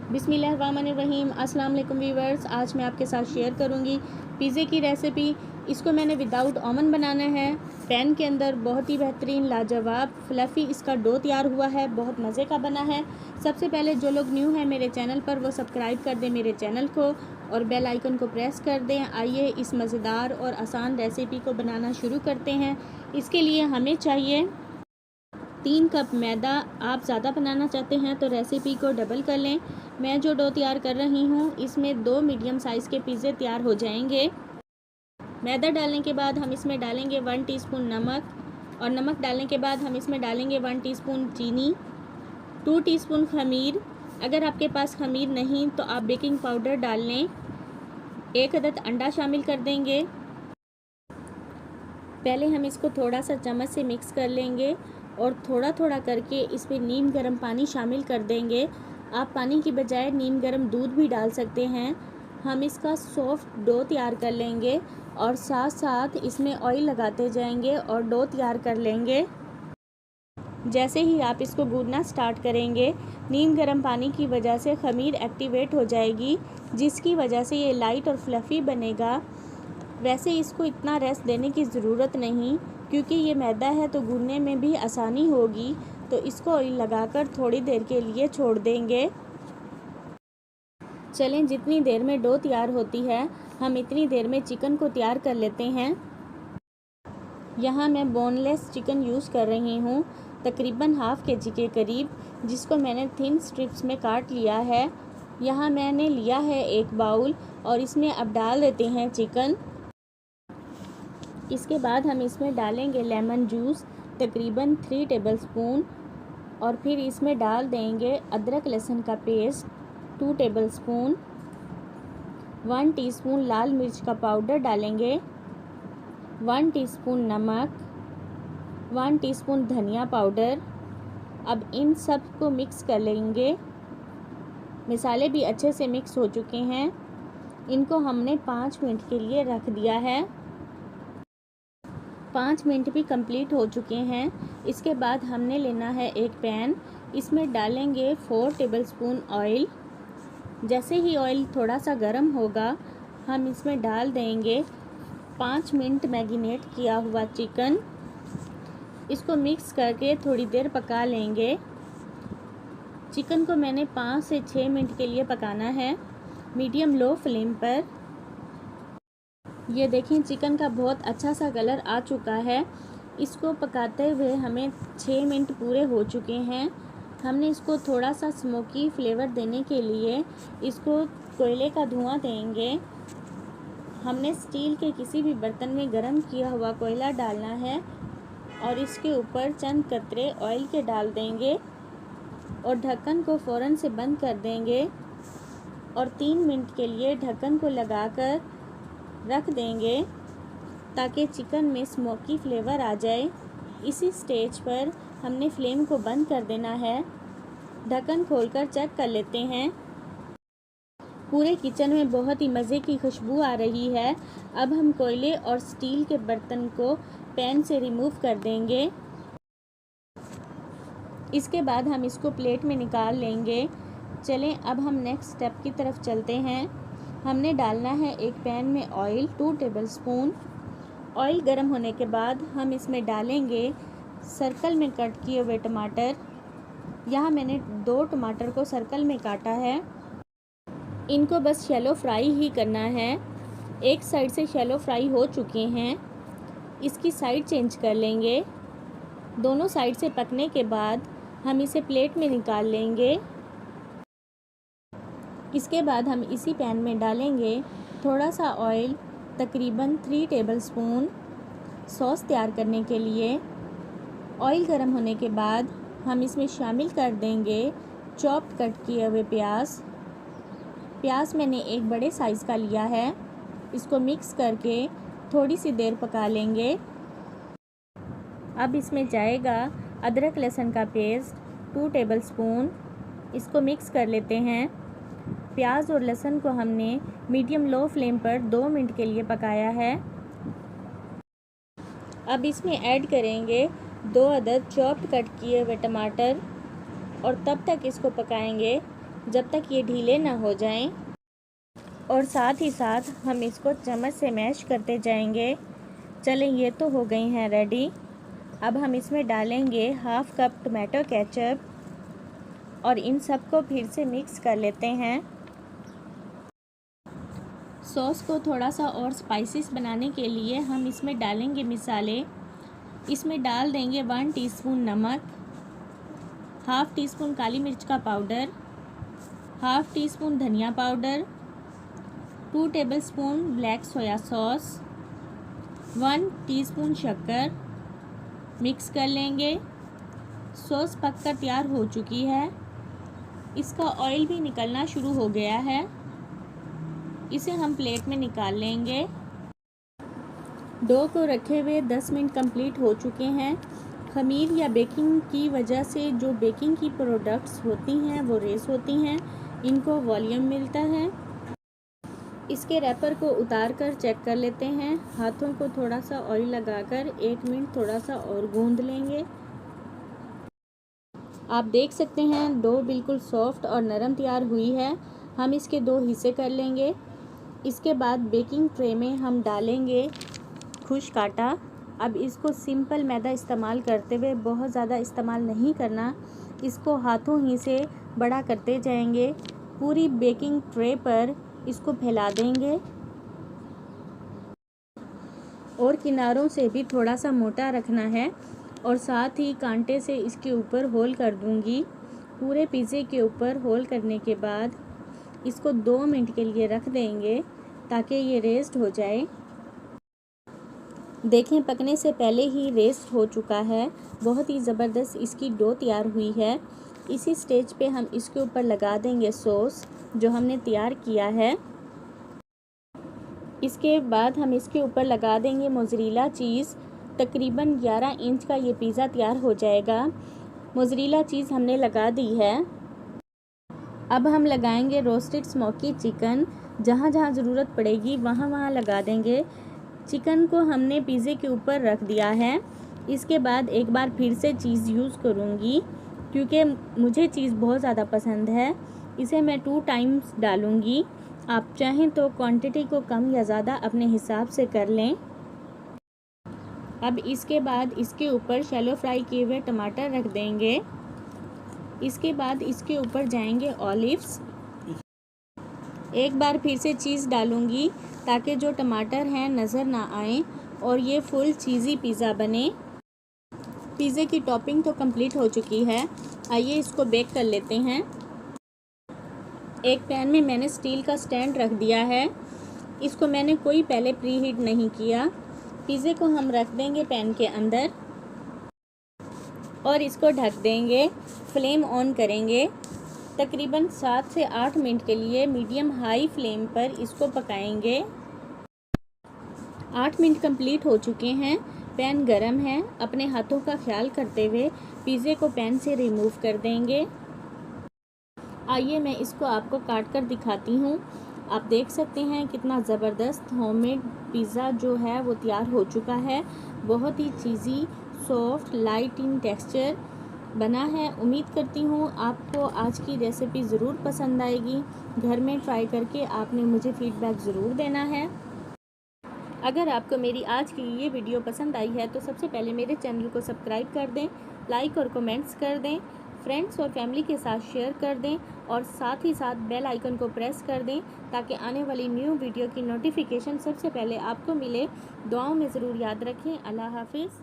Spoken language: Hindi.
बिस्मिल्लाहिर्रहमानिर्रहीम। अस्सलाम वालेकुम व्यूअर्स, आज मैं आपके साथ शेयर करूंगी पिज़्ज़े की रेसिपी। इसको मैंने विदाउट ओवन बनाना है। पैन के अंदर बहुत ही बेहतरीन लाजवाब फ्लफ़ी इसका डो तैयार हुआ है, बहुत मज़े का बना है। सबसे पहले जो लोग न्यू हैं मेरे चैनल पर वो सब्सक्राइब कर दें मेरे चैनल को और बेल आइकन को प्रेस कर दें। आइए इस मज़ेदार और आसान रेसिपी को बनाना शुरू करते हैं। इसके लिए हमें चाहिए 3 कप मैदा। आप ज़्यादा बनाना चाहते हैं तो रेसिपी को डबल कर लें। मैं जो डो तैयार कर रही हूँ इसमें 2 मीडियम साइज़ के पिज़्ज़े तैयार हो जाएंगे। मैदा डालने के बाद हम इसमें डालेंगे 1 टीस्पून नमक और नमक डालने के बाद हम इसमें डालेंगे 1 टीस्पून चीनी, 2 टीस्पून खमीर। अगर आपके पास खमीर नहीं तो आप बेकिंग पाउडर डाल लें। 1 अदद अंडा शामिल कर देंगे। पहले हम इसको थोड़ा सा चम्मच से मिक्स कर लेंगे और थोड़ा थोड़ा करके इसमें नीम गर्म पानी शामिल कर देंगे। आप पानी की बजाय नीम गर्म दूध भी डाल सकते हैं। हम इसका सॉफ्ट डो तैयार कर लेंगे और साथ साथ इसमें ऑयल लगाते जाएंगे और डो तैयार कर लेंगे। जैसे ही आप इसको गूंदना स्टार्ट करेंगे नीम गर्म पानी की वजह से खमीर एक्टिवेट हो जाएगी, जिसकी वजह से ये लाइट और फ्लफ़ी बनेगा। वैसे इसको इतना रेस्ट देने की ज़रूरत नहीं, क्योंकि ये मैदा है तो गूंदने में भी आसानी होगी। तो इसको ऑयल लगाकर थोड़ी देर के लिए छोड़ देंगे। चलें, जितनी देर में डो तैयार होती है हम इतनी देर में चिकन को तैयार कर लेते हैं। यहाँ मैं बोनलेस चिकन यूज़ कर रही हूँ, तकरीबन हाफ़ केजी के करीब, जिसको मैंने थिन स्ट्रिप्स में काट लिया है। यहाँ मैंने लिया है एक बाउल और इसमें अब डाल देते हैं चिकन। इसके बाद हम इसमें डालेंगे लेमन जूस तकरीबन 3 टेबलस्पून और फिर इसमें डाल देंगे अदरक लहसुन का पेस्ट 2 टेबलस्पून, 1 टीस्पून लाल मिर्च का पाउडर डालेंगे, 1 टीस्पून नमक, 1 टीस्पून धनिया पाउडर। अब इन सब को मिक्स कर लेंगे। मसाले भी अच्छे से मिक्स हो चुके हैं। इनको हमने 5 मिनट के लिए रख दिया है। 5 मिनट भी कंप्लीट हो चुके हैं। इसके बाद हमने लेना है एक पैन, इसमें डालेंगे 4 टेबलस्पून ऑयल। जैसे ही ऑयल थोड़ा सा गर्म होगा हम इसमें डाल देंगे 5 मिनट मैरिनेट किया हुआ चिकन। इसको मिक्स करके थोड़ी देर पका लेंगे। चिकन को मैंने 5 से 6 मिनट के लिए पकाना है, मीडियम लो फ्लेम पर। ये देखें, चिकन का बहुत अच्छा सा कलर आ चुका है। इसको पकाते हुए हमें 6 मिनट पूरे हो चुके हैं। हमने इसको थोड़ा सा स्मोकी फ्लेवर देने के लिए इसको कोयले का धुआं देंगे। हमने स्टील के किसी भी बर्तन में गरम किया हुआ कोयला डालना है और इसके ऊपर चंद कतरे ऑयल के डाल देंगे और ढक्कन को फ़ौरन से बंद कर देंगे और 3 मिनट के लिए ढक्कन को लगाकर रख देंगे ताकि चिकन में स्मोकी फ्लेवर आ जाए। इसी स्टेज पर हमने फ्लेम को बंद कर देना है। ढक्कन खोलकर चेक कर लेते हैं। पूरे किचन में बहुत ही मज़े की खुशबू आ रही है। अब हम कोयले और स्टील के बर्तन को पैन से रिमूव कर देंगे। इसके बाद हम इसको प्लेट में निकाल लेंगे। चलें, अब हम नेक्स्ट स्टेप की तरफ चलते हैं। हमने डालना है एक पैन में ऑयल 2 टेबलस्पून। ऑयल गर्म होने के बाद हम इसमें डालेंगे सर्कल में कट किए हुए टमाटर। यहाँ मैंने 2 टमाटर को सर्कल में काटा है। इनको बस शैलो फ्राई ही करना है। एक साइड से शैलो फ्राई हो चुके हैं। इसकी साइड चेंज कर लेंगे। दोनों साइड से पकने के बाद हम इसे प्लेट में निकाल लेंगे। इसके बाद हम इसी पैन में डालेंगे थोड़ा सा ऑयल, तकरीबन 3 टेबलस्पून सॉस तैयार करने के लिए। ऑयल गर्म होने के बाद हम इसमें शामिल कर देंगे चॉप्ड कट किए हुए प्याज मैंने एक बड़े साइज़ का लिया है। इसको मिक्स करके थोड़ी सी देर पका लेंगे। अब इसमें जाएगा अदरक लहसुन का पेस्ट 2 टेबलस्पून। इसको मिक्स कर लेते हैं। प्याज और लहसुन को हमने मीडियम लो फ्लेम पर 2 मिनट के लिए पकाया है। अब इसमें ऐड करेंगे 2 अदद चॉप्ड कट किए हुए टमाटर और तब तक इसको पकाएंगे जब तक ये ढीले ना हो जाएं। और साथ ही साथ हम इसको चम्मच से मैश करते जाएंगे। चलें, ये तो हो गई हैं रेडी। अब हम इसमें डालेंगे हाफ़ कप टमाटो केचप और इन सबको फिर से मिक्स कर लेते हैं। सॉस को थोड़ा सा और स्पाइसेस बनाने के लिए हम इसमें डालेंगे मसाले। इसमें डाल देंगे 1 टीस्पून नमक, हाफ़ टी स्पून काली मिर्च का पाउडर, हाफ़ टी स्पून धनिया powder, 2 tablespoon black soya sauce, 1 teaspoon शक्कर। मिक्स कर लेंगे। सॉस पककर तैयार हो चुकी है। इसका ऑयल भी निकलना शुरू हो गया है। इसे हम प्लेट में निकाल लेंगे। डो को रखे हुए 10 मिनट कंप्लीट हो चुके हैं। खमीर या बेकिंग की वजह से जो बेकिंग की प्रोडक्ट्स होती हैं वो रेस होती हैं, इनको वॉल्यूम मिलता है। इसके रैपर को उतार कर चेक कर लेते हैं। हाथों को थोड़ा सा ऑयल लगाकर 1 मिनट थोड़ा सा और गूंद लेंगे। आप देख सकते हैं डो बिल्कुल सॉफ्ट और नरम तैयार हुई है। हम इसके 2 हिस्से कर लेंगे। इसके बाद बेकिंग ट्रे में हम डालेंगे खुश्क आटा। अब इसको सिंपल मैदा इस्तेमाल करते हुए बहुत ज़्यादा इस्तेमाल नहीं करना। इसको हाथों ही से बड़ा करते जाएंगे। पूरी बेकिंग ट्रे पर इसको फैला देंगे और किनारों से भी थोड़ा सा मोटा रखना है और साथ ही कांटे से इसके ऊपर होल कर दूंगी। पूरे पिज़्ज़े के ऊपर होल करने के बाद इसको 2 मिनट के लिए रख देंगे ताकि ये रेस्ट हो जाए। देखें, पकने से पहले ही रेस्ट हो चुका है। बहुत ही ज़बरदस्त इसकी डो तैयार हुई है। इसी स्टेज पे हम इसके ऊपर लगा देंगे सॉस जो हमने तैयार किया है। इसके बाद हम इसके ऊपर लगा देंगे मोज़रेला चीज़। तकरीबन 11 इंच का ये पिज़्ज़ा तैयार हो जाएगा। मोज़रेला चीज़ हमने लगा दी है। अब हम लगाएंगे रोस्टेड स्मोकी चिकन। जहाँ जहाँ ज़रूरत पड़ेगी वहाँ वहाँ लगा देंगे। चिकन को हमने पिज़्ज़े के ऊपर रख दिया है। इसके बाद एक बार फिर से चीज़ यूज़ करूँगी क्योंकि मुझे चीज़ बहुत ज़्यादा पसंद है। इसे मैं 2 टाइम्स डालूँगी। आप चाहें तो क्वांटिटी को कम या ज़्यादा अपने हिसाब से कर लें। अब इसके बाद इसके ऊपर शैलो फ्राई किए हुए टमाटर रख देंगे। इसके बाद इसके ऊपर जाएंगे ऑलिव्स। एक बार फिर से चीज़ डालूँगी ताकि जो टमाटर हैं नज़र ना आए और ये फुल चीज़ी पिज़्ज़ा बने। पिज़्ज़े की टॉपिंग तो कंप्लीट हो चुकी है। आइए इसको बेक कर लेते हैं। एक पैन में मैंने स्टील का स्टैंड रख दिया है। इसको मैंने कोई पहले प्री हीट नहीं किया। पिज़्ज़े को हम रख देंगे पैन के अंदर और इसको ढक देंगे। फ्लेम ऑन करेंगे। तकरीबन 7 से 8 मिनट के लिए मीडियम हाई फ्लेम पर इसको पकाएंगे। 8 मिनट कंप्लीट हो चुके हैं। पैन गरम है। अपने हाथों का ख्याल करते हुए पिज़्ज़े को पैन से रिमूव कर देंगे। आइए मैं इसको आपको काट कर दिखाती हूँ। आप देख सकते हैं कितना ज़बरदस्त होममेड पिज़्ज़ा जो है वो तैयार हो चुका है। बहुत ही चीज़ी, सॉफ्ट, लाइट इन टेक्सचर बना है। उम्मीद करती हूँ आपको आज की रेसिपी ज़रूर पसंद आएगी। घर में ट्राई करके आपने मुझे फ़ीडबैक ज़रूर देना है। अगर आपको मेरी आज की ये वीडियो पसंद आई है तो सबसे पहले मेरे चैनल को सब्सक्राइब कर दें, लाइक और कमेंट्स कर दें, फ्रेंड्स और फैमिली के साथ शेयर कर दें और साथ ही साथ बेल आइकन को प्रेस कर दें ताकि आने वाली न्यू वीडियो की नोटिफिकेशन सबसे पहले आपको मिले। दुआओं में ज़रूर याद रखें। अल्लाह हाफिज़।